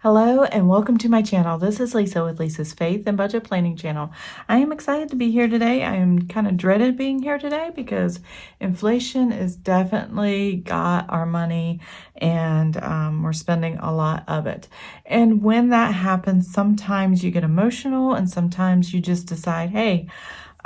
Hello and welcome to my channel. This is Lisa with Lisa's Faith and Budget Planning channel. I am excited to be here today. I am kind of dreaded being here today because inflation has definitely got our money and we're spending a lot of it. And when that happens, sometimes you get emotional and sometimes you just decide, hey,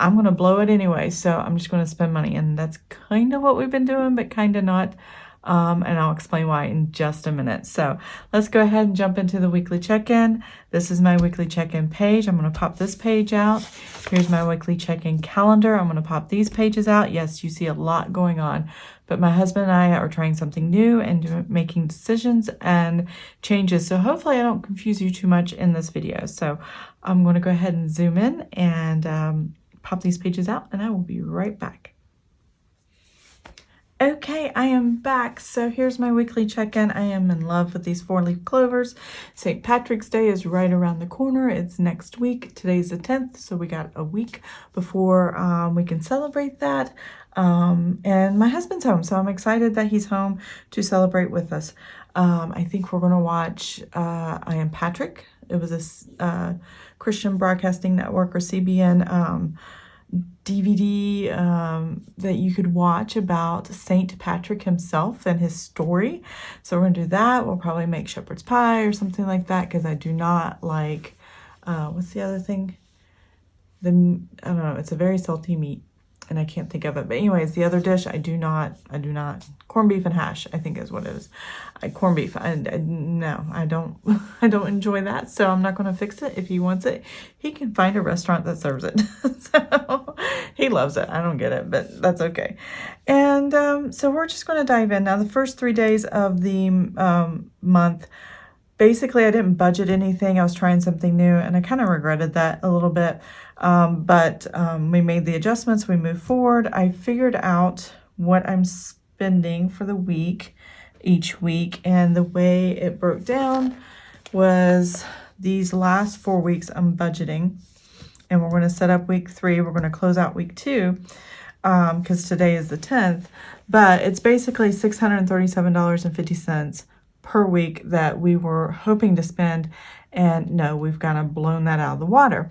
I'm going to blow it anyway, so I'm just going to spend money. And that's kind of what we've been doing, but kind of not. And I'll explain why in just a minute. So let's go ahead and jump into the weekly check-in. This is my weekly check-in page. I'm going to pop this page out. Here's my weekly check-in calendar. I'm going to pop these pages out. Yes, you see a lot going on, but my husband and I are trying something new and making decisions and changes. So hopefully I don't confuse you too much in this video. So I'm going to go ahead and zoom in and pop these pages out, and I will be right back. Okay, I am back. So here's my weekly check-in. I am in love with these 4-leaf clovers. St. Patrick's Day is right around the corner. It's next week. Today's the 10th, so we got a week before we can celebrate that. And my husband's home, so I'm excited that he's home to celebrate with us. I think we're going to watch I Am Patrick. It was a Christian Broadcasting Network, or CBN, DVD that you could watch about Saint Patrick himself and his story. So we're going to do that. We'll probably make shepherd's pie or something like that, because I do not like, what's the other thing? I don't know, it's a very salty meat and I can't think of it. But anyways, the other dish, I do not, corned beef and hash, I think is what it is. Corned beef, no, I don't enjoy that. So I'm not going to fix it. If he wants it, he can find a restaurant that serves it. So he loves it. I don't get it, but that's okay. And so we're just going to dive in. Now, the first 3 days of the month, basically, I didn't budget anything. I was trying something new, and I kind of regretted that a little bit. But we made the adjustments. We moved forward. I figured out what I'm spending for the week, each week, and the way it broke down was these last 4 weeks I'm budgeting, and we're going to set up week 3. We're going to close out week 2 because today is the 10th, but it's basically $637.50 per week that we were hoping to spend. And no, we've kind of blown that out of the water.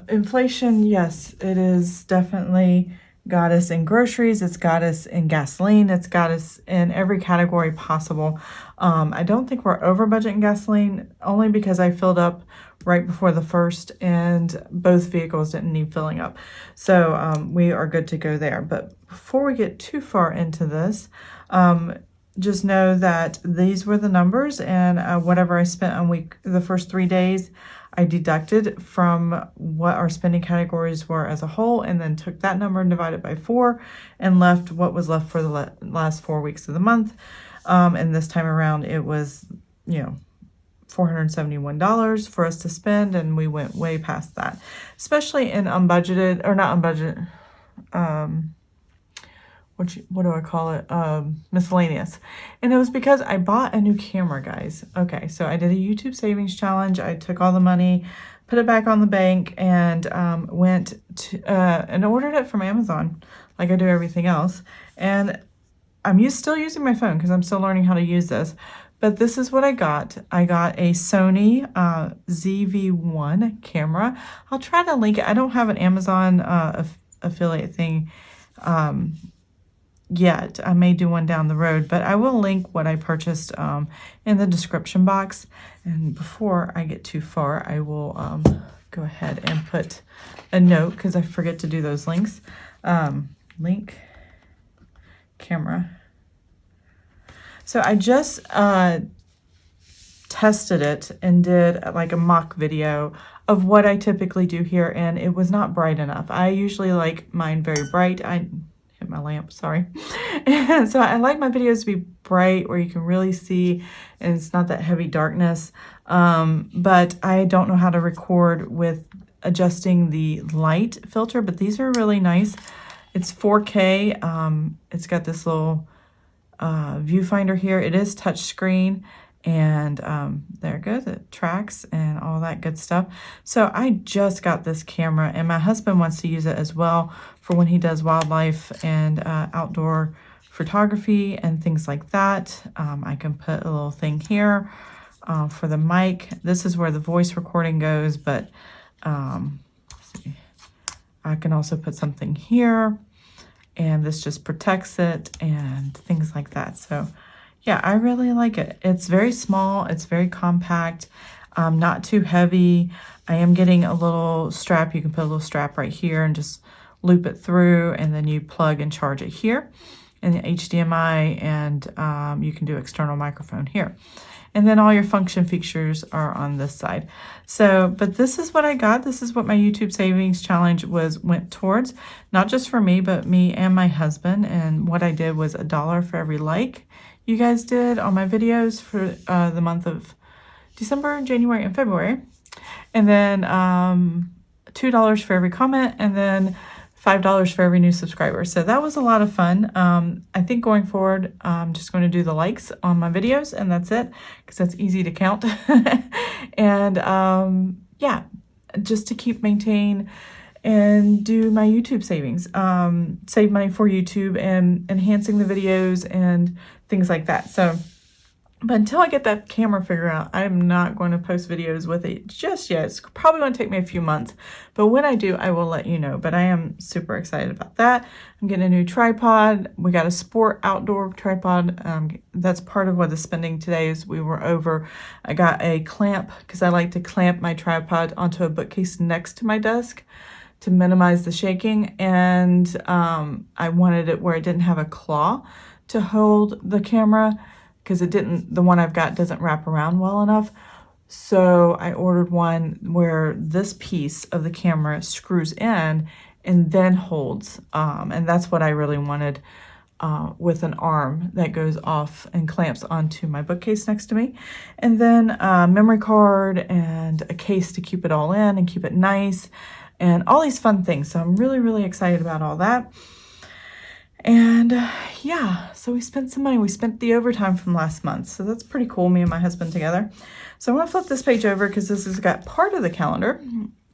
Inflation, yes, it is definitely got us in groceries. It's got us in gasoline. It's got us in every category possible. I don't think we're over budget in gasoline, only because I filled up right before the 1st and both vehicles didn't need filling up. So we are good to go there. But before we get too far into this, just know that these were the numbers, and whatever I spent on the first 3 days, I deducted from what our spending categories were as a whole, and then took that number and divided by 4 and left what was left for the last 4 weeks of the month. And this time around, it was, $471 for us to spend, and we went way past that, especially in unbudgeted, or not unbudgeted, what do I call it? Miscellaneous. And it was because I bought a new camera, guys. Okay, so I did a YouTube savings challenge. I took all the money, put it back on the bank, and went to and ordered it from Amazon, like I do everything else. And I'm still using my phone because I'm still learning how to use this. But this is what I got. I got a Sony ZV-1 camera. I'll try to link it. I don't have an Amazon affiliate thing yet. I may do one down the road, but I will link what I purchased in the description box. And before I get too far, I will go ahead and put a note, because I forget to do those links. Link camera. So I just tested it and did like a mock video of what I typically do here, and it was not bright enough. I usually like mine very bright. I hit my lamp, sorry. And so I like my videos to be bright where you can really see and it's not that heavy darkness. But I don't know how to record with adjusting the light filter, but these are really nice. It's 4K. It's got this little viewfinder here. It is touchscreen, and there it goes. It tracks and all that good stuff. So I just got this camera, and my husband wants to use it as well for when he does wildlife and outdoor photography and things like that. I can put a little thing here for the mic. This is where the voice recording goes, but let's see. I can also put something here, and this just protects it and things like that. So yeah, I really like it. It's very small. It's very compact, not too heavy. I am getting a little strap. You can put a little strap right here and just loop it through, and then you plug and charge it here in the HDMI, and you can do external microphone here. And then all your function features are on this side. So, but this is what I got. This is what my YouTube savings challenge went towards, not just for me, but me and my husband. And what I did was $1 for every like you guys did on my videos for the month of December, January, and February. And then $2 for every comment, and then $5 for every new subscriber. So that was a lot of fun. I think going forward, I'm just going to do the likes on my videos, and that's it, because that's easy to count. And yeah, just to maintain and do my YouTube savings, save money for YouTube and enhancing the videos and things like that. So, but until I get that camera figured out, I'm not going to post videos with it just yet. It's probably going to take me a few months, but when I do, I will let you know. But I am super excited about that. I'm getting a new tripod. We got a sport outdoor tripod. That's part of what the spending today is. We were over. I got a clamp because I like to clamp my tripod onto a bookcase next to my desk to minimize the shaking. And I wanted it where it didn't have a claw to hold the camera, because the one I've got doesn't wrap around well enough. So I ordered one where this piece of the camera screws in and then holds. And that's what I really wanted, with an arm that goes off and clamps onto my bookcase next to me. And then a memory card and a case to keep it all in and keep it nice and all these fun things. So I'm really, really excited about all that. And yeah, so we spent some money. We spent the overtime from last month. So that's pretty cool, me and my husband together. So I'm going to flip this page over because this has got part of the calendar,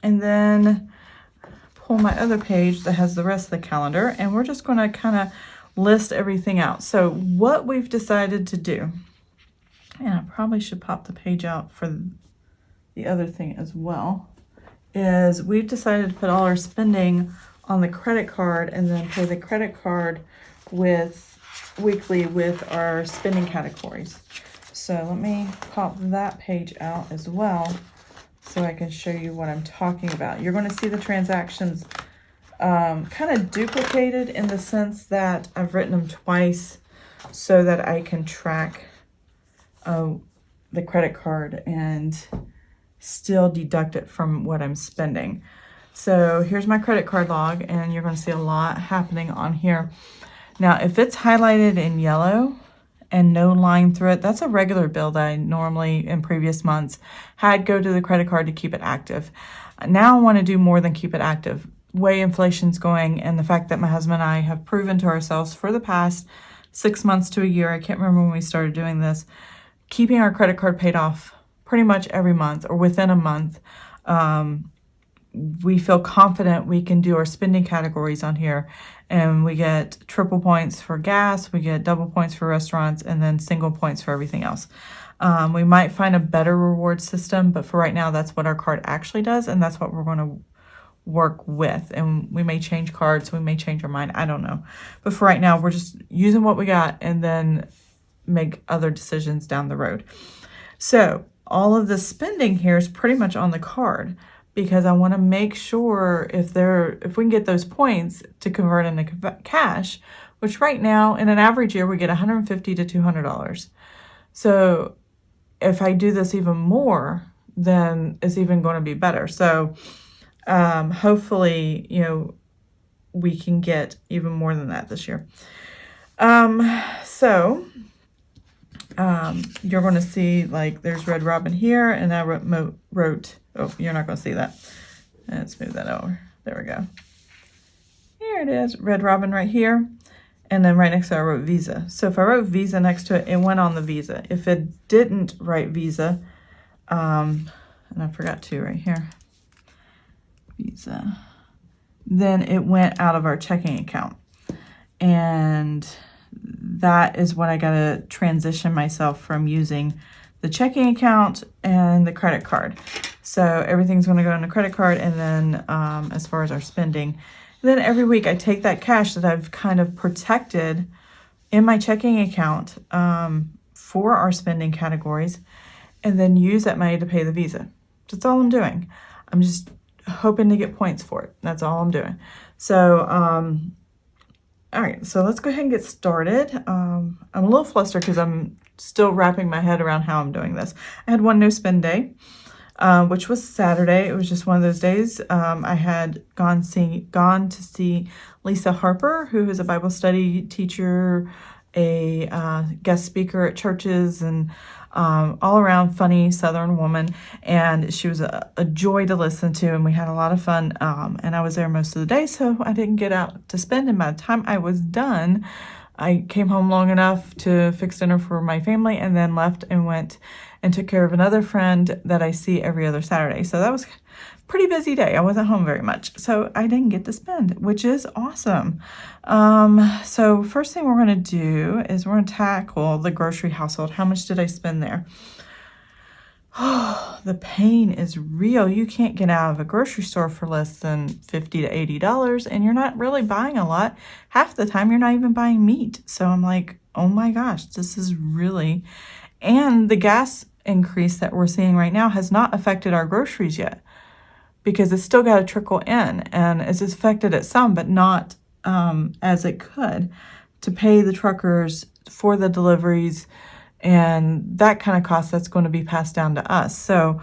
and then pull my other page that has the rest of the calendar. And we're just going to kind of list everything out. So what we've decided to do, and I probably should pop the page out for the other thing as well, is we've decided to put all our spending on the credit card and then pay the credit card weekly with our spending categories. So let me pop that page out as well so I can show you what I'm talking about. You're going to see the transactions kind of duplicated in the sense that I've written them twice so that I can track the credit card and still deduct it from what I'm spending. So here's my credit card log, and you're going to see a lot happening on here. Now, if it's highlighted in yellow and no line through it, that's a regular bill that I normally in previous months had go to the credit card to keep it active. Now I want to do more than keep it active. Way inflation's going, and the fact that my husband and I have proven to ourselves for the past 6 months to a year, I can't remember when we started doing this, keeping our credit card paid off pretty much every month or within a month. We feel confident we can do our spending categories on here, and we get triple points for gas, we get double points for restaurants, and then single points for everything else. We might find a better reward system, but for right now, that's what our card actually does, and that's what we're going to work with. And we may change cards, we may change our mind, I don't know. But for right now, we're just using what we got and then make other decisions down the road. So all of the spending here is pretty much on the card, because I want to make sure if we can get those points to convert into cash, which right now in an average year we get $150 to $200. So if I do this even more, then it's even going to be better. So hopefully, we can get even more than that this year. You're going to see, like, there's Red Robin here, and I wrote, oh, you're not going to see that. Let's move that over. There we go. Here it is, Red Robin right here. And then right next to it, I wrote Visa. So if I wrote Visa next to it, it went on the Visa. If it didn't write Visa, and I forgot to right here, Visa, then it went out of our checking account. And that is when I got to transition myself from using the checking account and the credit card. So everything's going to go on the credit card, and then as far as our spending, and then every week I take that cash that I've kind of protected in my checking account for our spending categories, and then use that money to pay the Visa. That's all I'm doing. I'm just hoping to get points for it. That's all I'm doing. So, all right, so let's go ahead and get started. I'm a little flustered because I'm still wrapping my head around how I'm doing this. I had one no spend day, which was Saturday. It was just one of those days. I had gone to see Lisa Harper, who is a Bible study teacher, a guest speaker at churches, and all around funny Southern woman. And she was a joy to listen to, and we had a lot of fun. And I was there most of the day, so I didn't get out to spend. And by the time I was done, I came home long enough to fix dinner for my family, and then left and went and took care of another friend that I see every other Saturday. So that was a pretty busy day. I wasn't home very much, so I didn't get to spend, which is awesome. So first thing we're going to do is we're going to tackle the grocery household. How much did I spend there? Oh, the pain is real. You can't get out of a grocery store for less than $50 to $80, and you're not really buying a lot. Half the time, you're not even buying meat. So I'm like, oh my gosh, this is really... And the gas increase that we're seeing right now has not affected our groceries yet, because it's still got to trickle in, and it's affected it some, but not as it could, to pay the truckers for the deliveries and that kind of cost that's going to be passed down to us. So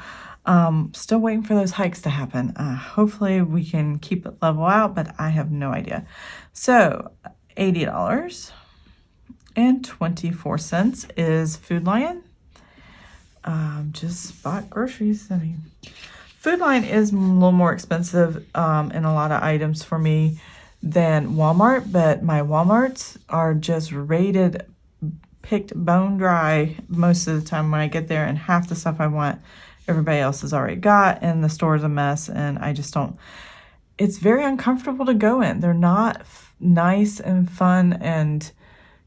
still waiting for those hikes to happen. Hopefully we can keep it level out, but I have no idea. So $80.24 is Food Lion. Just bought groceries. I mean, Food Lion is a little more expensive in a lot of items for me than Walmart, but my Walmarts are just rated, picked bone dry most of the time when I get there, and half the stuff I want everybody else has already got, and the store's a mess, and I just don't... It's very uncomfortable to go in. They're not nice and fun and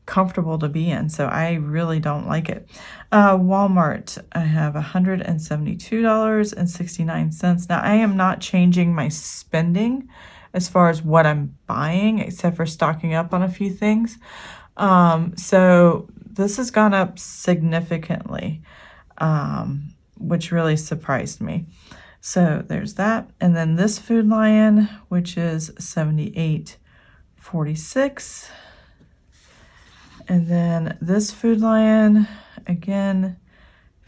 comfortable to be in, so I really don't like it. Walmart, I have $172.69. Now, I am not changing my spending as far as what I'm buying, except for stocking up on a few things. So this has gone up significantly, which really surprised me. So there's that. And then this Food Lion, which is $78.46. And then this Food Lion, again,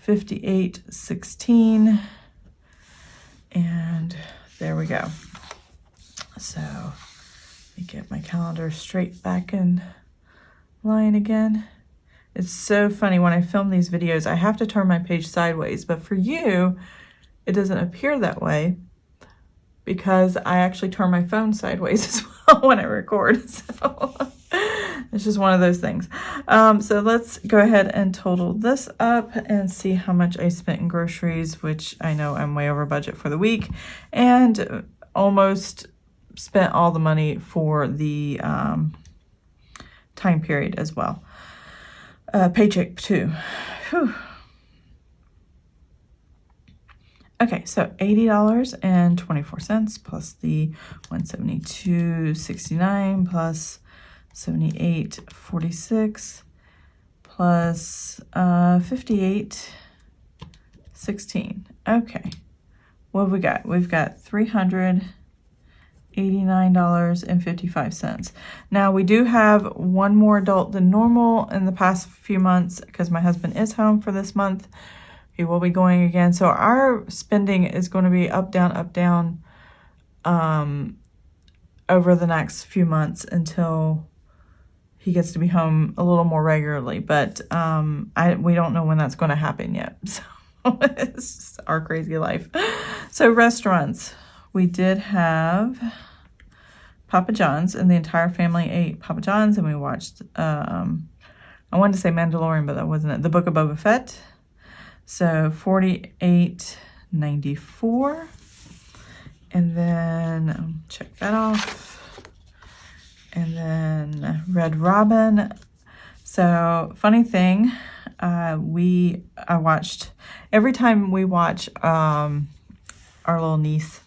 $58.16. And there we go. So let me get my calendar straight back in line again. It's so funny when I film these videos, I have to turn my page sideways, but for you, it doesn't appear that way because I actually turn my phone sideways as well when I record. So it's just one of those things. So let's go ahead and total this up and see how much I spent in groceries, which I know I'm way over budget for the week, and almost spent all the money for the time period as well. Paycheck too. Whew. Okay, so $80.24 plus the $172.69 plus $78.46 plus $58.16. Okay, what have we got? We've got $389.55. Now, we do have one more adult than normal in the past few months because my husband is home for this month. He will be going again. So our spending is going to be up, down, over the next few months until he gets to be home a little more regularly. But we don't know when that's going to happen yet. So it's just our crazy life. So restaurants. We did have Papa John's, and the entire family ate Papa John's, and we watched, I wanted to say Mandalorian, but that wasn't it, The Book of Boba Fett. So $48.94. And then check that off. And then Red Robin. So funny thing, I watched, every time we watch our little niece,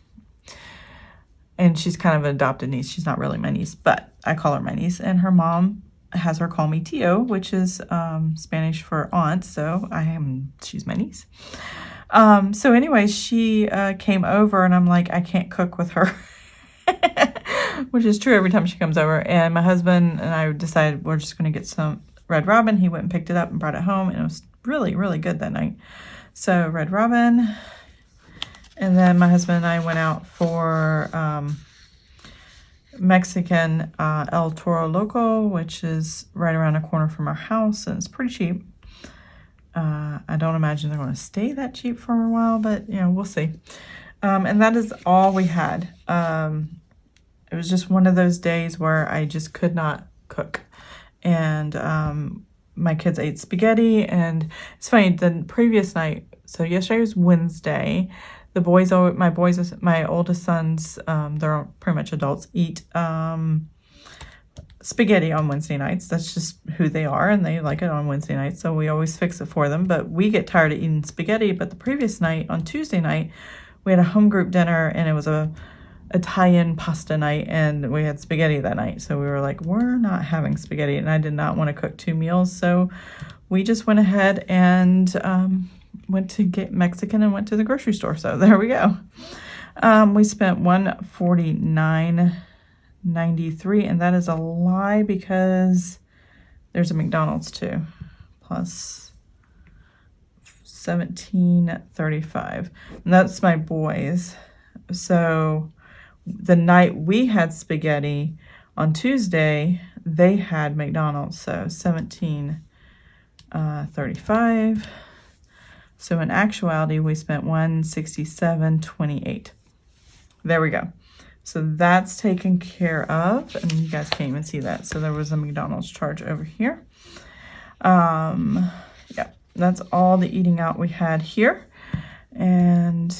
and she's kind of an adopted niece. She's not really my niece, but I call her my niece. And her mom has her call me Tio, which is Spanish for aunt. So she's my niece. So anyway, she came over, and I'm like, I can't cook with her, which is true every time she comes over. And my husband and I decided we're just going to get some Red Robin. He went and picked it up and brought it home, and it was really, really good that night. So Red Robin. And then my husband and I went out for Mexican El Toro Loco, which is right around the corner from our house, and it's pretty cheap. I don't imagine they're going to stay that cheap for a while, but we'll see. And that is all we had. It was just one of those days where I just could not cook. And my kids ate spaghetti, and it's funny, the previous night, so yesterday was Wednesday, my oldest sons, they're pretty much adults, eat spaghetti on Wednesday nights. That's just who they are, and they like it on Wednesday nights, so we always fix it for them. But we get tired of eating spaghetti. But the previous night, on Tuesday night, we had a home group dinner, and it was a Italian pasta night, and we had spaghetti that night. So we were like, we're not having spaghetti, and I did not want to cook 2 meals. So we just went ahead and went to get Mexican and went to the grocery store. So there we go. We spent $149.93, and that is a lie because there's a McDonald's too, plus $17.35, and that's my boys. So the night we had spaghetti on Tuesday, they had McDonald's, so $17.35. So in actuality, we spent $167.28. There we go. So that's taken care of, and you guys can't even see that. So there was a McDonald's charge over here. Yeah, that's all the eating out we had here. And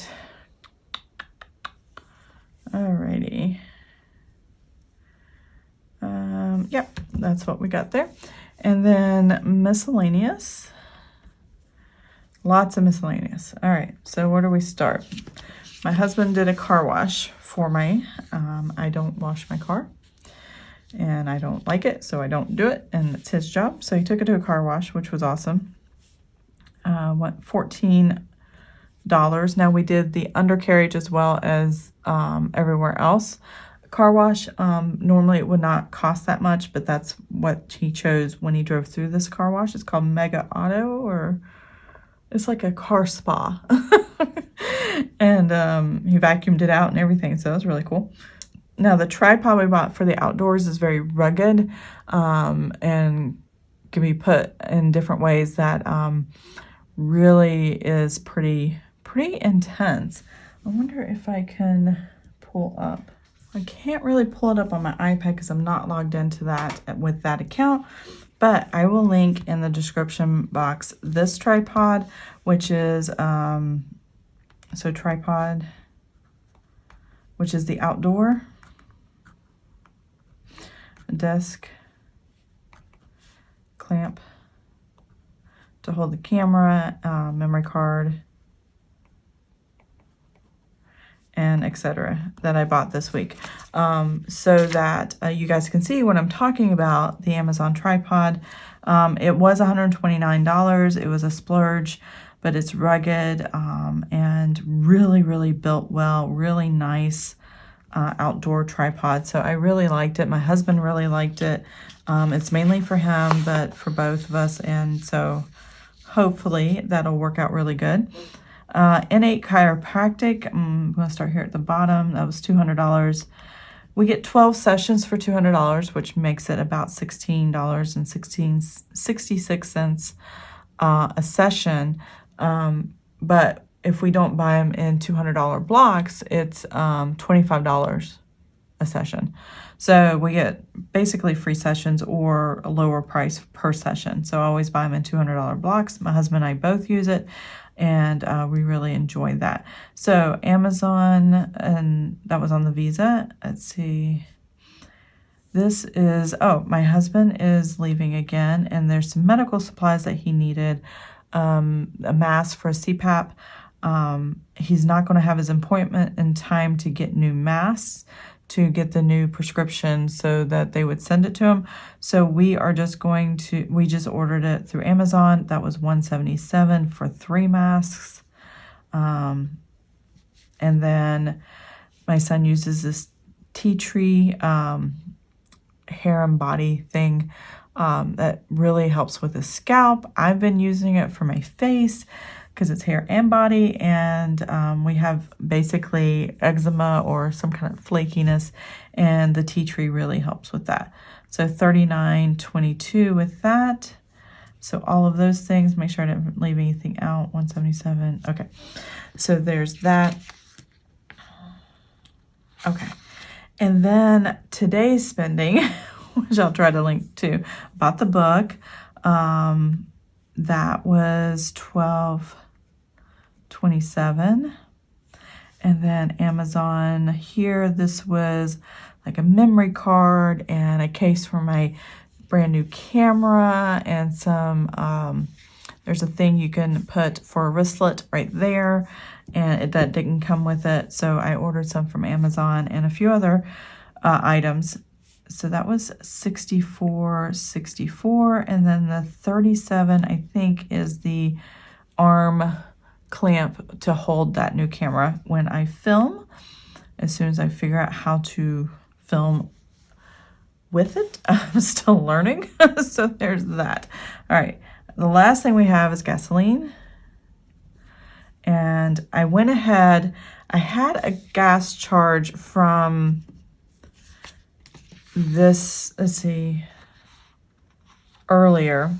alrighty. Yep, that's what we got there. And then miscellaneous. Lots of miscellaneous. All right, so where do we start? My husband did a car wash for me. I don't wash my car, and I don't like it, so I don't do it, and it's his job. So he took it to a car wash, which was awesome. Went $14. Now we did the undercarriage as well as everywhere else. Car wash, normally it would not cost that much, but that's what he chose when he drove through this car wash. It's called Mega Auto, or it's like a car spa. And he vacuumed it out and everything, so it was really cool. Now the tripod we bought for the outdoors is very rugged and can be put in different ways that really is pretty intense. I wonder if I can pull up. I can't really pull it up on my iPad because I'm not logged into that with that account. But I will link in the description box this tripod, which is, tripod, which is the outdoor, desk clamp to hold the camera, memory card, and etc. that I bought this week, so that you guys can see what I'm talking about. The Amazon tripod, it was $129. It was a splurge, but it's rugged and really built well. Really nice outdoor tripod. So I really liked it. My husband really liked it. It's mainly for him, but for both of us, and so hopefully that'll work out really good. Innate Chiropractic, I'm going to start here at the bottom. That was $200. We get 12 sessions for $200, which makes it about $16.66 a session. But if we don't buy them in $200 blocks, it's $25 a session. So we get basically free sessions or a lower price per session. So I always buy them in $200 blocks. My husband and I both use it, and we really enjoy that. So Amazon, and that was on the Visa. Let's see. This is, oh, my husband is leaving again, and there's some medical supplies that he needed, a mask for a CPAP. He's not going to have his appointment in time to get new masks, to get the new prescription so that they would send it to him. So we are just going to, we just ordered it through Amazon. That was $177 for 3 masks. And then my son uses this tea tree hair and body thing that really helps with his scalp. I've been using it for my face because it's hair and body, and we have basically eczema or some kind of flakiness, and the tea tree really helps with that. So $39.22 with that. So all of those things, make sure I didn't leave anything out. $177. Okay, so there's that. Okay, and then today's spending, which I'll try to link to, bought the book. That was $12.27. And then Amazon here, this was like a memory card and a case for my brand new camera, and some, there's a thing you can put for a wristlet right there, and that didn't come with it. So I ordered some from Amazon and a few other items. So that was $64.64, and then the $37, I think, is the arm clamp to hold that new camera when I film. As soon as I figure out how to film with it, I'm still learning. So there's that. All right, the last thing we have is gasoline. And I went ahead, I had a gas charge from this, let's see, earlier.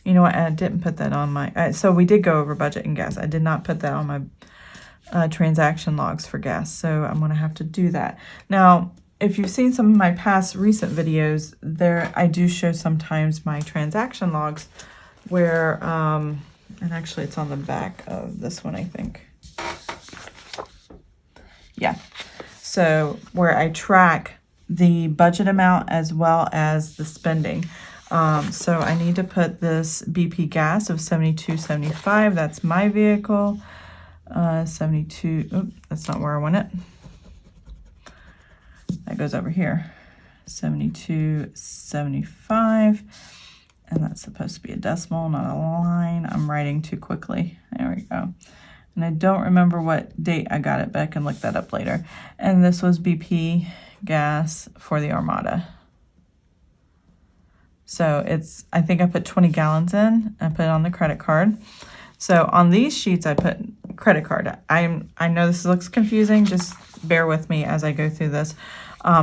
You know what, I didn't put that on my, so we did go over budget and gas. I did not put that on my transaction logs for gas, so I'm going to have to do that. Now, if you've seen some of my past recent videos, there I do show sometimes my transaction logs where, and actually it's on the back of this one, I think. Yeah, so where I track the budget amount as well as the spending. So I need to put this BP gas of $72.75. That's my vehicle. 72. Oops, that's not where I want it. That goes over here. $72.75. And that's supposed to be a decimal, not a line. I'm writing too quickly. There we go. And I don't remember what date I got it, but I can look that up later. And this was BP gas for the Armada. So it's, I think I put 20 gallons in. I put it on the credit card. So on these sheets, I put credit card. I know this looks confusing. Just bear with me as I go through this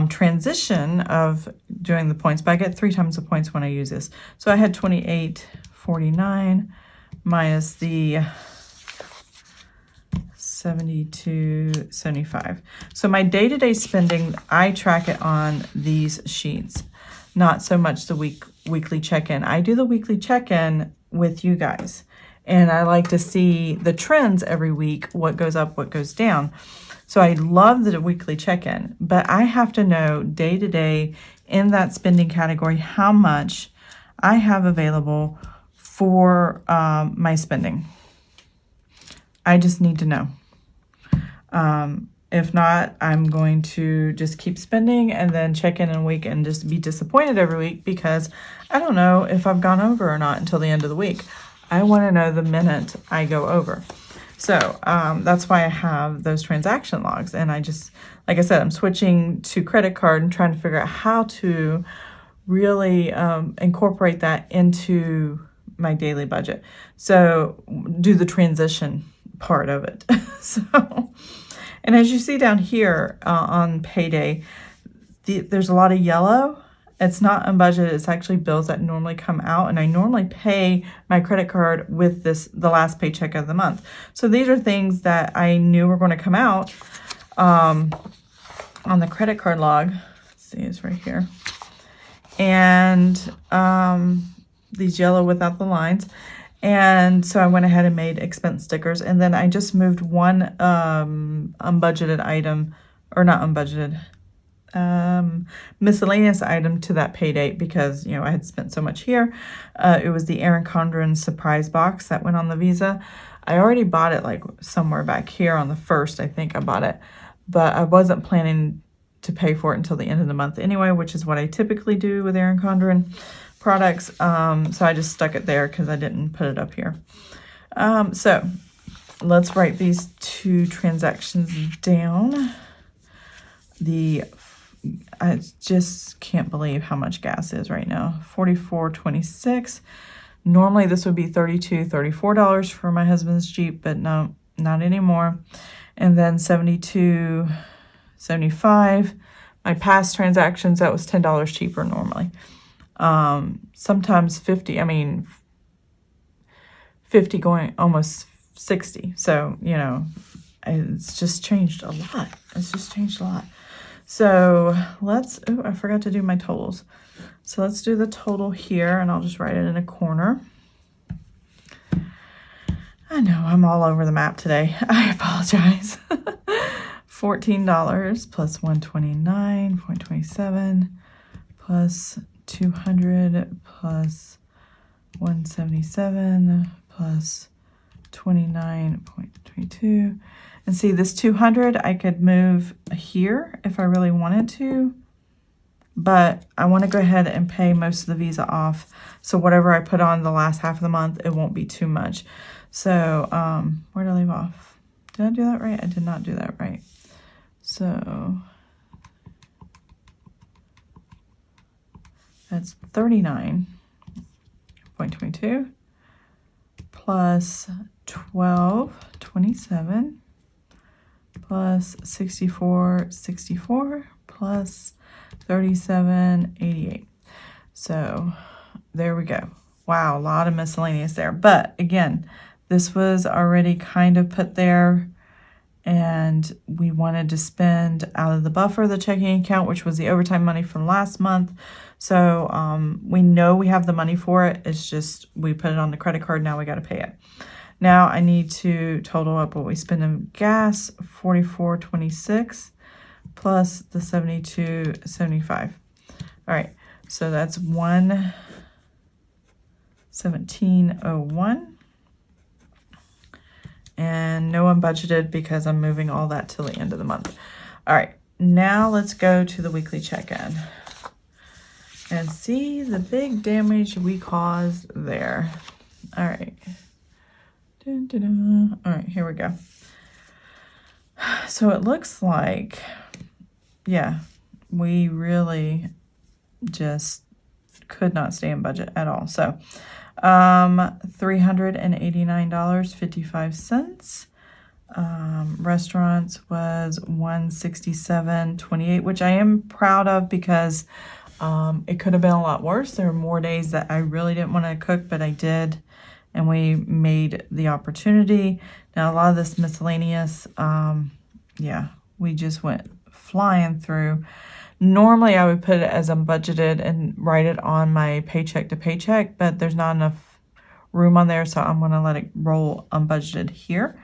transition of doing the points, but I get 3 times the points when I use this. So I had $28.49 minus the $72.75. So my day-to-day spending, I track it on these sheets, not so much the weekly check-in. I do the weekly check-in with you guys, and I like to see the trends every week, what goes up, what goes down. So I love the weekly check-in, but I have to know day to day in that spending category how much I have available for my spending. I just need to know. If not, I'm going to just keep spending and then check in a week and just be disappointed every week because I don't know if I've gone over or not until the end of the week. I want to know the minute I go over. So that's why I have those transaction logs. And I just, like I said, I'm switching to credit card and trying to figure out how to really incorporate that into my daily budget. So do the transition part of it. And as you see down here on payday, there's a lot of yellow. It's not unbudgeted. It's actually bills that normally come out, and I normally pay my credit card with the last paycheck of the month. So these are things that I knew were going to come out on the credit card log. Let's see, it's right here. And these yellow without the lines. And so I went ahead and made expense stickers, and then I just moved one unbudgeted item, or not unbudgeted, miscellaneous item to that pay date because, I had spent so much here. It was the Erin Condren surprise box that went on the Visa. I already bought it like somewhere back here on the 1st, I think I bought it, but I wasn't planning to pay for it until the end of the month anyway, which is what I typically do with Erin Condren products. So I just stuck it there because I didn't put it up here. So let's write these 2 transactions down. I just can't believe how much gas is right now. $44.26. Normally this would be $32, $34 for my husband's Jeep, but no, not anymore. And then $72.75. My past transactions, that was $10 cheaper normally. Sometimes 50, 50 going almost 60. So, it's just changed a lot. So I forgot to do my totals. So let's do the total here, and I'll just write it in a corner. I know I'm all over the map today. I apologize. $14 plus $129.27 plus $200 plus $177 plus $29.22. And see, this $200 I could move here if I really wanted to, but I want to go ahead and pay most of the Visa off. So whatever I put on the last half of the month, it won't be too much. So where did I leave off? Did I do that right? I did not do that right. So that's $39.22 plus $12.27 plus $64.64 plus $37.88. So there we go. Wow, a lot of miscellaneous there. But again, this was already kind of put there, and we wanted to spend out of the buffer the checking account, which was the overtime money from last month. So we know we have the money for it. It's just we put it on the credit card. Now we got to pay it. Now I need to total up what we spend in gas, $44.26 plus the $72.75. All right, so that's $117.01. And no unbudgeted because I'm moving all that till the end of the month. All right, now let's go to the weekly check-in and see the big damage we caused there. All right. Dun, dun, dun. All right, here we go. So it looks like, yeah, we really just could not stay in budget at all. So $389.55. Restaurants was $167.28, which I am proud of because it could have been a lot worse. There were more days that I really didn't want to cook, but I did, and we made the opportunity. Now a lot of this miscellaneous, yeah, we just went flying through. Normally I would put it as unbudgeted and write it on my paycheck to paycheck, but there's not enough room on there, so I'm going to let it roll unbudgeted here.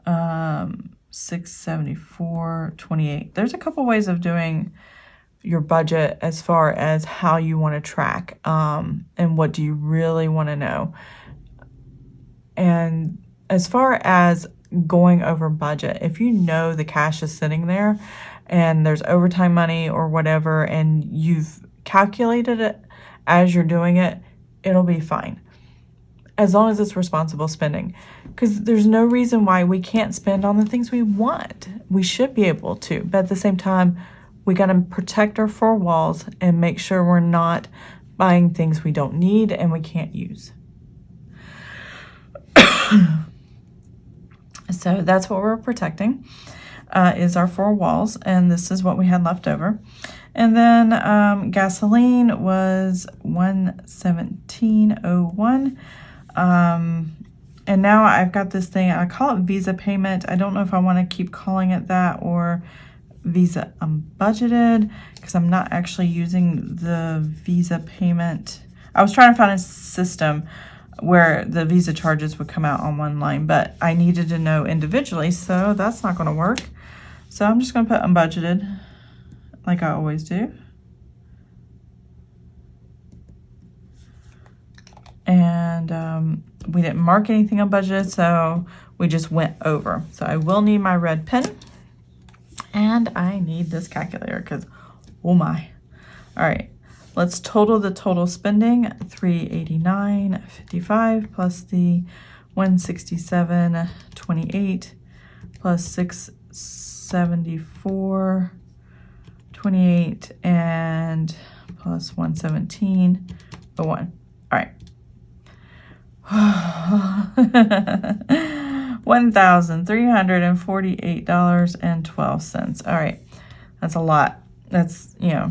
$674.28. There's a couple ways of doing your budget as far as how you want to track and what do you really want to know. And as far as going over budget, if you know the cash is sitting there and there's overtime money or whatever, and you've calculated it as you're doing it, it'll be fine. As long as it's responsible spending. Because there's no reason why we can't spend on the things we want. We should be able to, but at the same time, we got to protect our four walls and make sure we're not buying things we don't need and we can't use. So that's what we're protecting, is our four walls, and this is what we had left over. And then gasoline was $117.01. And now I've got this thing, I call it Visa payment. I don't know if I want to keep calling it that or Visa unbudgeted, because I'm not actually using the Visa payment. I was trying to find a system where the Visa charges would come out on one line, but I needed to know individually, so that's not going to work. So I'm just going to put unbudgeted. like I always do. And we didn't mark anything on budget, so we just went over. So I will need my red pen, and I need this calculator because, oh my. All right, let's total the total spending, $389.55 plus the $167.28 plus $674.28 and plus $117.01. All right. $1,348.12. All right, that's a lot. That's, yeah,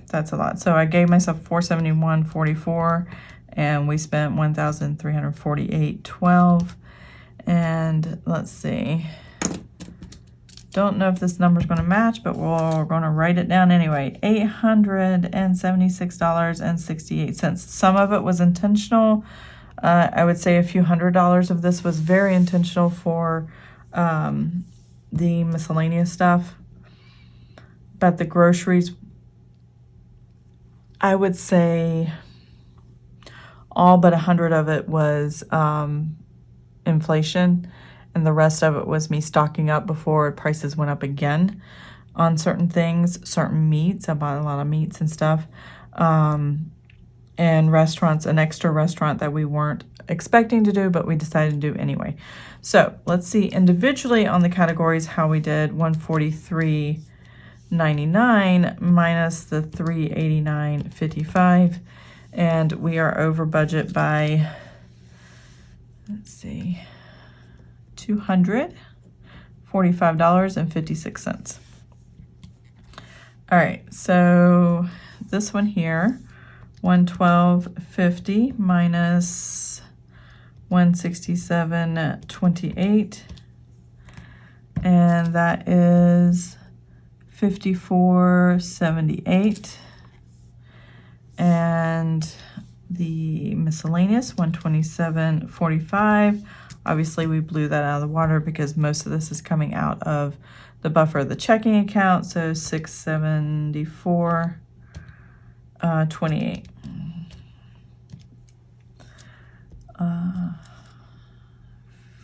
that's a lot. So I gave myself $471.44, and we spent $1,348.12. And let's see. Don't know if this number is going to match, but we're going to write it down anyway. $876.68. Some of it was intentional. I would say a few $100s of this was very intentional for the miscellaneous stuff. But the groceries, I would say all but 100 of it was inflation. And the rest of it was me stocking up before prices went up again on certain things, certain meats. I bought a lot of meats and stuff. And restaurants, an extra restaurant that we weren't expecting to do, but we decided to do anyway. So let's see individually on the categories how we did. $143.99 minus the $389.55. And we are over budget by, let's see, $245.56. All right, so this one here, $112.50 minus $167.28, and that is $54.78. And the miscellaneous, $127.45. Obviously, we blew that out of the water because most of this is coming out of the buffer of the checking account. So $674.28.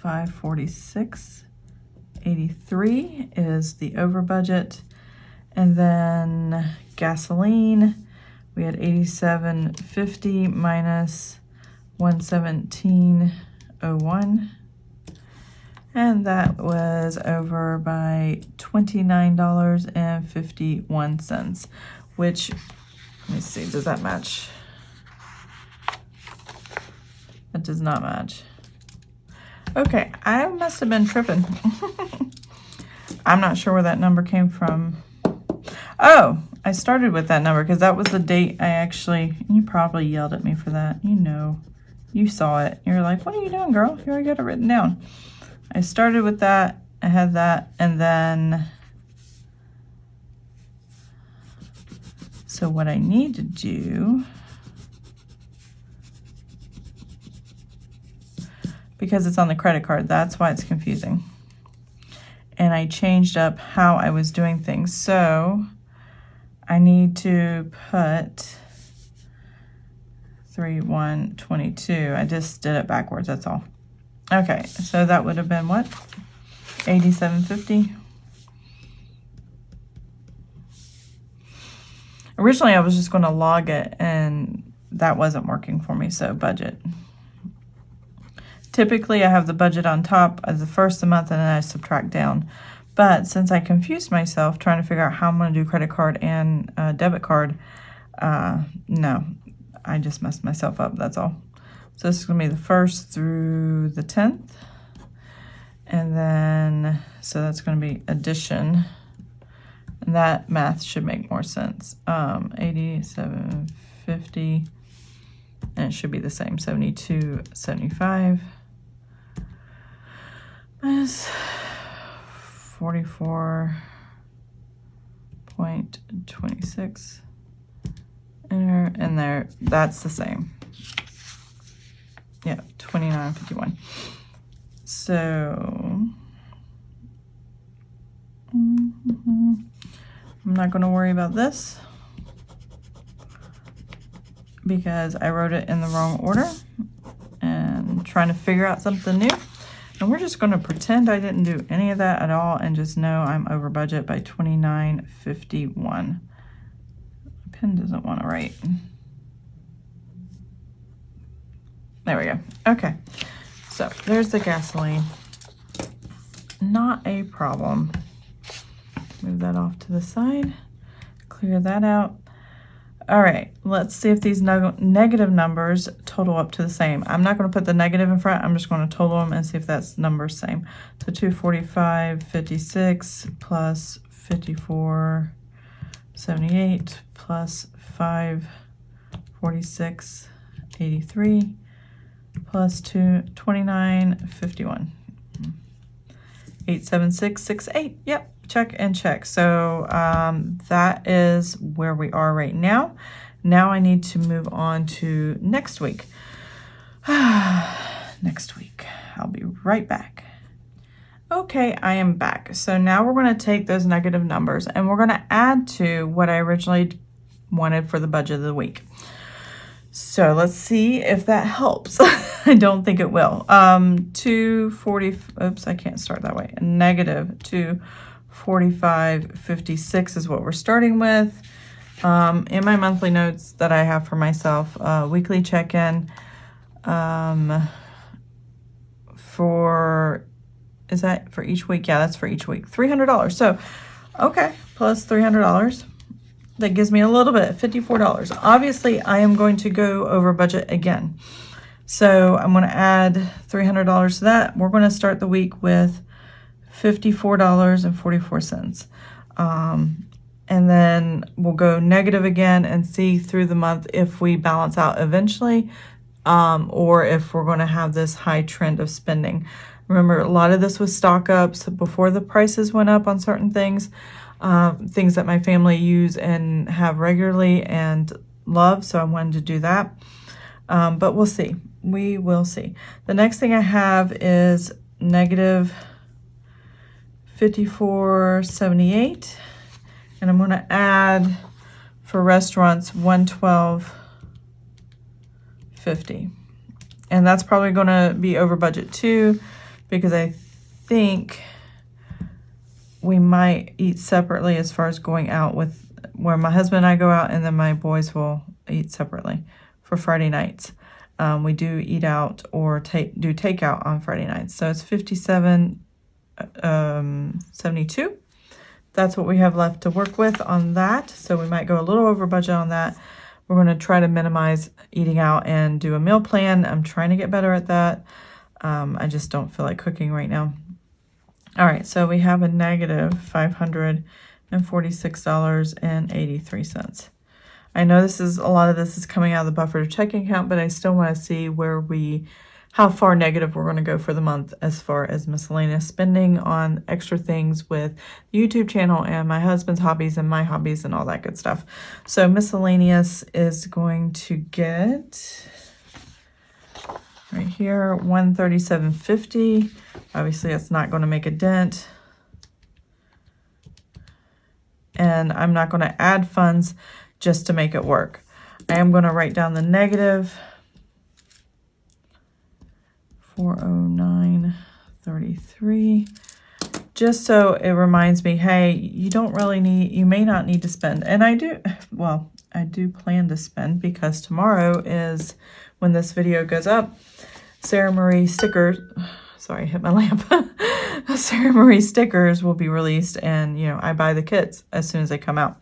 $546.83 is the over budget. And then gasoline, we had $87.50 minus $117.01, and that was over by $29.51, which, let me see, does that match? It does not match. Okay, I must have been tripping. I'm not sure where that number came from. Oh, I started with that number because that was the date I actually, you probably yelled at me for that. You know, you saw it. You're like, what are you doing, girl? You already got it written down. I started with that. I had that. And then, so what I need to do, because it's on the credit card, that's why it's confusing. And I changed up how I was doing things. So I need to put 3/1/22. I just did it backwards, that's all. Okay, so that would have been what? $87.50. Originally, I was just going to log it, and that wasn't working for me, so budget. Typically, I have the budget on top of the first of the month, and then I subtract down. But since I confused myself trying to figure out how I'm going to do credit card and debit card, no, I just messed myself up, that's all. So this is going to be the 1st through the 10th. And then, so that's going to be addition. And that math should make more sense. $87.50, and it should be the same, $72.75 minus 44.26. Enter, and there, that's the same. Yeah, $29.51. So I'm not going to worry about this because I wrote it in the wrong order and trying to figure out something new. And we're just going to pretend I didn't do any of that at all and just know I'm over budget by $29.51. My pen doesn't want to write. There we go. Okay, so there's the gasoline. Not a problem. Move that off to the side. Clear that out. All right, let's see if these negative numbers total up to the same. I'm not going to put the negative in front. I'm just going to total them and see if that's numbers same. So 245.56 plus 54.78 plus 546.83 plus 29.51. 87668. Yep. Check and check. So that is where we are right now. Now I need to move on to next week. Next week. I'll be right back. Okay, I am back. So now we're going to take those negative numbers and we're going to add to what I originally wanted for the budget of the week. So let's see if that helps. I don't think it will. 240, oops, I can't start that way. Negative 245.56 is what we're starting with. In my monthly notes that I have for myself, weekly check-in is that for each week? Yeah, that's for each week. $300. So, okay, plus $300. That gives me a little bit, $54. Obviously, I am going to go over budget again. So I'm going to add $300 to that. We're going to start the week with $54.44. And then we'll go negative again and see through the month if we balance out eventually, or if we're going to have this high trend of spending. Remember, a lot of this was stock ups before the prices went up on certain things. Things that my family use and have regularly and love, so I wanted to do that. But we'll see. We will see. The next thing I have is negative 54.78, and I'm going to add for restaurants 112.50, and that's probably going to be over budget too, because I think we might eat separately as far as going out with where my husband and I go out, and then my boys will eat separately for Friday nights. We do eat out or do takeout on Friday nights. So it's 57.72. That's what we have left to work with on that. So we might go a little over budget on that. We're going to try to minimize eating out and do a meal plan. I'm trying to get better at that. I just don't feel like cooking right now. All right, so we have a negative $546.83. I know a lot of this is coming out of the buffer checking account, but I still want to see how far negative we're going to go for the month as far as miscellaneous spending on extra things with the YouTube channel and my husband's hobbies and my hobbies and all that good stuff. So miscellaneous is going to get right here, $137.50. Obviously, it's not going to make a dent. And I'm not going to add funds just to make it work. I am going to write down the negative 409.33, just so it reminds me, hey, you may not need to spend. And I do plan to spend, because tomorrow is when this video goes up. Sarah Marie stickers, sorry, I hit my lamp. Sarah Marie stickers will be released, and I buy the kits as soon as they come out.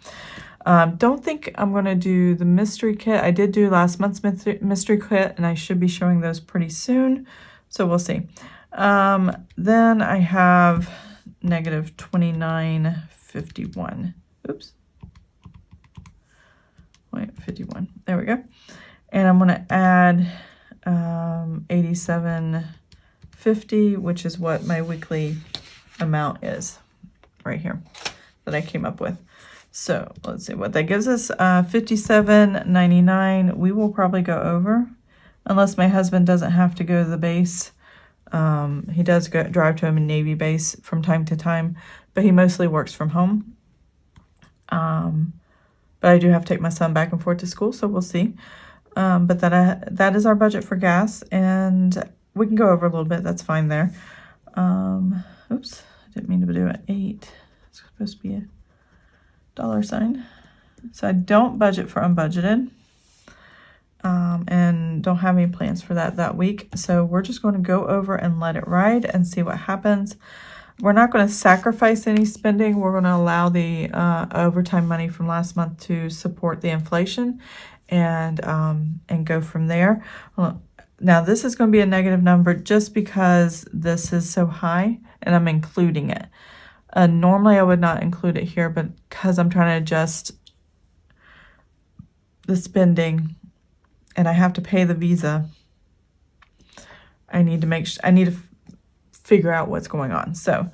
Don't think I'm going to do the mystery kit. I did do last month's mystery kit, and I should be showing those pretty soon. So we'll see. Then I have negative 29.51. Oops. Wait, 51. There we go. And I'm going to add 87.50, which is what my weekly amount is right here that I came up with. So let's see what that gives us. 57.99. We will probably go over, unless my husband doesn't have to go to the base He does drive to a Navy base from time to time, but he mostly works from home. But I do have to take my son back and forth to school, so we'll see. But that is our budget for gas, and we can go over a little bit. That's fine there. Oops, I didn't mean to do it. 8. It's supposed to be a dollar sign. So I don't budget for unbudgeted, and don't have any plans for that week. So we're just going to go over and let it ride and see what happens. We're not going to sacrifice any spending. We're going to allow the overtime money from last month to support the inflation, and go from there. Now this is going to be a negative number just because this is so high, and I'm including it. Normally I would not include it here, but because I'm trying to adjust the spending, and I have to pay the Visa, I need to figure out what's going on. So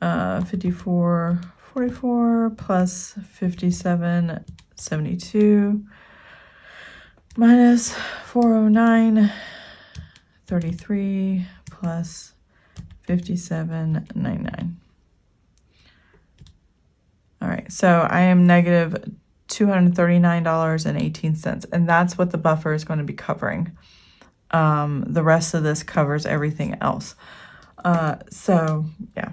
54.44 plus 57.72 minus 409.33 plus 57.99. All right, so I am negative $239.18, and that's what the buffer is going to be covering. The rest of this covers everything else. So yeah,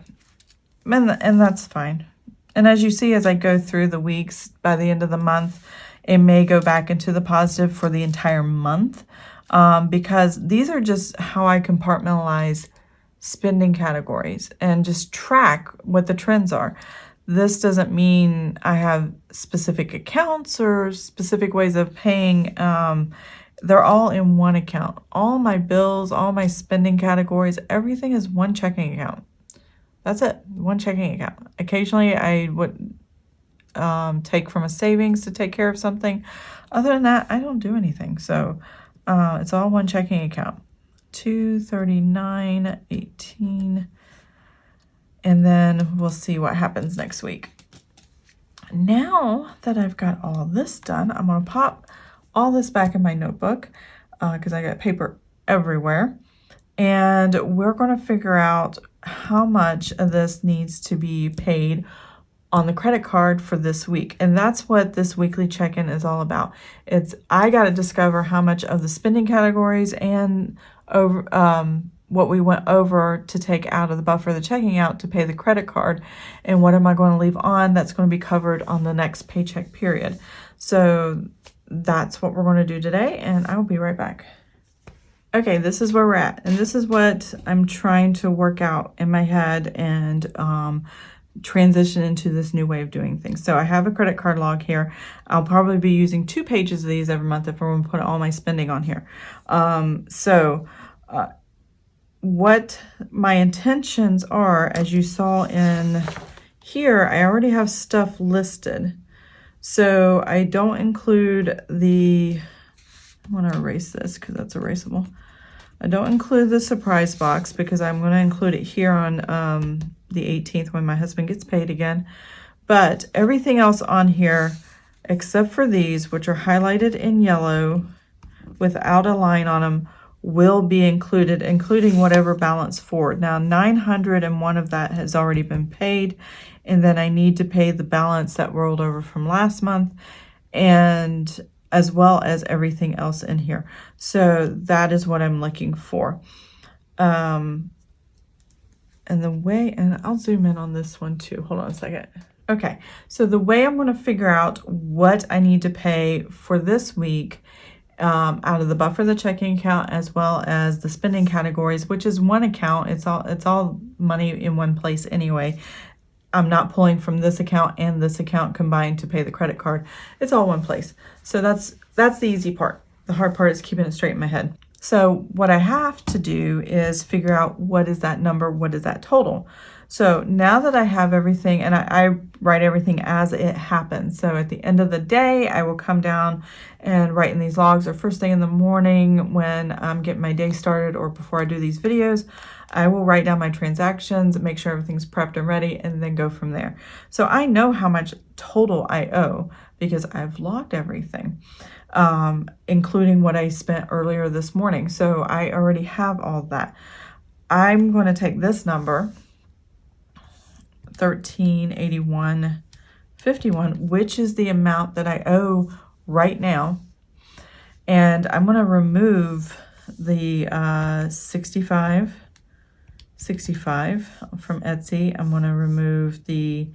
and that's fine. And as you see, as I go through the weeks, by the end of the month, it may go back into the positive for the entire month, because these are just how I compartmentalize spending categories and just track what the trends are. This doesn't mean I have specific accounts or specific ways of paying. They're all in one account. All my bills, all my spending categories, everything is one checking account. That's it, one checking account. Occasionally I would take from a savings to take care of something. Other than that, I don't do anything. So it's all one checking account. $239.18. And then we'll see what happens next week. Now that I've got all this done, I'm going to pop all this back in my notebook because I got paper everywhere. And we're going to figure out how much of this needs to be paid on the credit card for this week. And that's what this weekly check-in is all about. I got to discover how much of the spending categories and what we went over to take out of the buffer, the checking out to pay the credit card, and what am I going to leave on that's going to be covered on the next paycheck period. So that's what we're going to do today, and I will be right back. Okay, this is where we're at, and this is what I'm trying to work out in my head and transition into this new way of doing things. So I have a credit card log here. I'll probably be using 2 pages of these every month if I'm going to put all my spending on here. What my intentions are, as you saw in here, I already have stuff listed. So I don't include I want to erase this because that's erasable. I don't include the surprise box because I'm going to include it here on the 18th when my husband gets paid again. But everything else on here, except for these, which are highlighted in yellow without a line on them, will be included, including whatever balance forward. Now, 901 of that has already been paid, and then I need to pay the balance that rolled over from last month, and as well as everything else in here. So that is what I'm looking for. And I'll zoom in on this one too. Hold on a second. Okay, so the way I'm going to figure out what I need to pay for this week out of the buffer, the checking account, as well as the spending categories, which is one account. It's all money in one place anyway. I'm not pulling from this account and this account combined to pay the credit card. It's all one place. So that's the easy part. The hard part is keeping it straight in my head. So what I have to do is figure out what is that number, what is that total. So now that I have everything, and I write everything as it happens. So at the end of the day, I will come down and write in these logs, or first thing in the morning when I'm getting my day started, or before I do these videos, I will write down my transactions, make sure everything's prepped and ready, and then go from there. So I know how much total I owe because I've logged everything, including what I spent earlier this morning. So I already have all that. I'm going to take this number, 1381.51, which is the amount that I owe right now, and I'm going to remove the 65 from Etsy. I'm going to remove the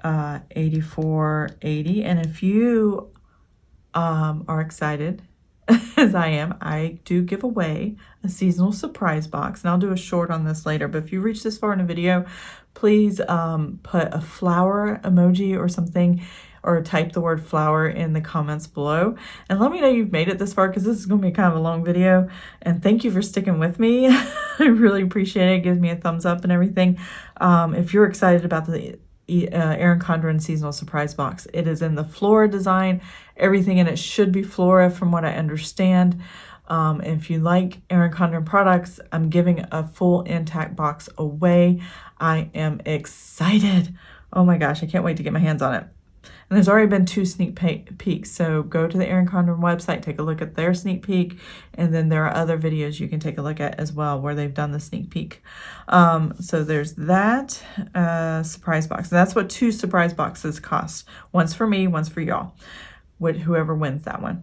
84.80, and if you are excited as I am, I do give away a seasonal surprise box, and I'll do a short on this later, but if you reach this far in a video, please put a flower emoji or something, or type the word flower in the comments below, and let me know you've made it this far, because this is going to be kind of a long video, and thank you for sticking with me. I really appreciate it. Give me a thumbs up and everything. If you're excited about the Erin Condren seasonal surprise box, it is in the Flora design. Everything in it should be Flora from what I understand. If you like Erin Condren products, I'm giving a full intact box away. I am excited. Oh my gosh, I can't wait to get my hands on it. And there's already been 2 sneak peeks, so go to the Erin Condren website, take a look at their sneak peek, and then there are other videos you can take a look at as well where they've done the sneak peek. So there's that surprise box. And that's what 2 surprise boxes cost. One's for me, one's for y'all, whoever wins that one.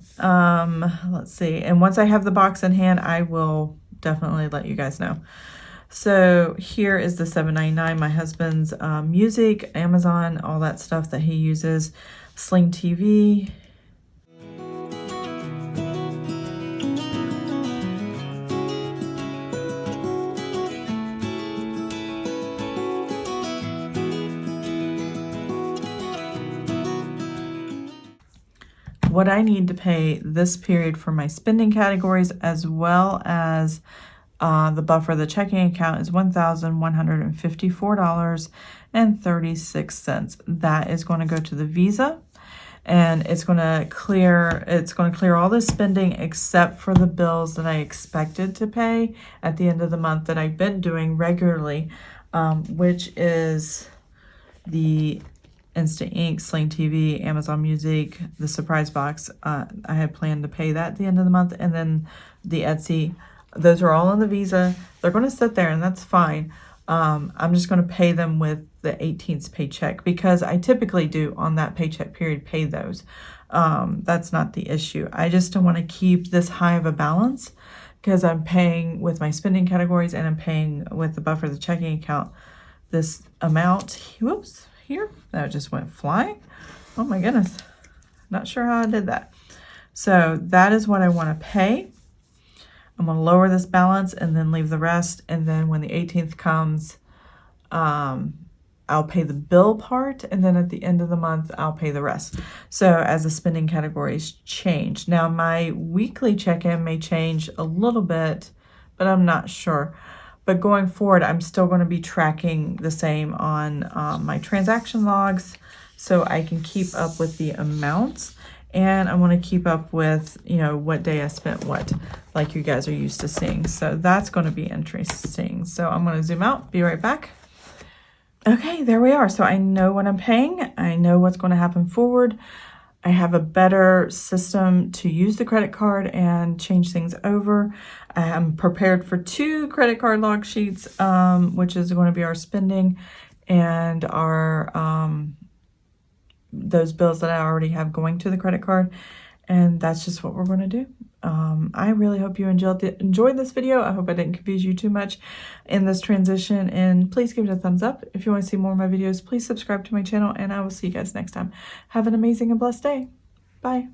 Let's see. And once I have the box in hand, I will definitely let you guys know. So here is the $7.99, my husband's music, Amazon, all that stuff that he uses, Sling TV. What I need to pay this period for my spending categories, as well as the buffer, the checking account, is $1,154.36. That is going to go to the Visa, and it's going to clear all the spending except for the bills that I expected to pay at the end of the month that I've been doing regularly, which is the Instant Ink, Sling TV, Amazon Music, the surprise box. I had planned to pay that at the end of the month, and then the Etsy. Those are all on the Visa. They're going to sit there, and that's fine. I'm just going to pay them with the 18th paycheck, because I typically do on that paycheck period pay those. That's not the issue. I just don't want to keep this high of a balance, because I'm paying with my spending categories and I'm paying with the buffer, the checking account, this amount. Whoops, here, that just went flying. Oh my goodness. Not sure how I did that. So that is what I want to pay. I'm going to lower this balance and then leave the rest. And then when the 18th comes, I'll pay the bill part. And then at the end of the month, I'll pay the rest. So as the spending categories change. Now, my weekly check-in may change a little bit, but I'm not sure. But going forward, I'm still going to be tracking the same on my transaction logs, so I can keep up with the amounts. And I want to keep up with, what day I spent what, like you guys are used to seeing. So that's going to be interesting. So I'm going to zoom out, be right back. Okay, there we are. So I know what I'm paying. I know what's going to happen forward. I have a better system to use the credit card and change things over. I'm prepared for 2 credit card log sheets, which is going to be our spending and our those bills that I already have going to the credit card. And that's just what we're going to do. I really hope you enjoyed this video. I hope I didn't confuse you too much in this transition. And please give it a thumbs up. If you want to see more of my videos, please subscribe to my channel. And I will see you guys next time. Have an amazing and blessed day. Bye.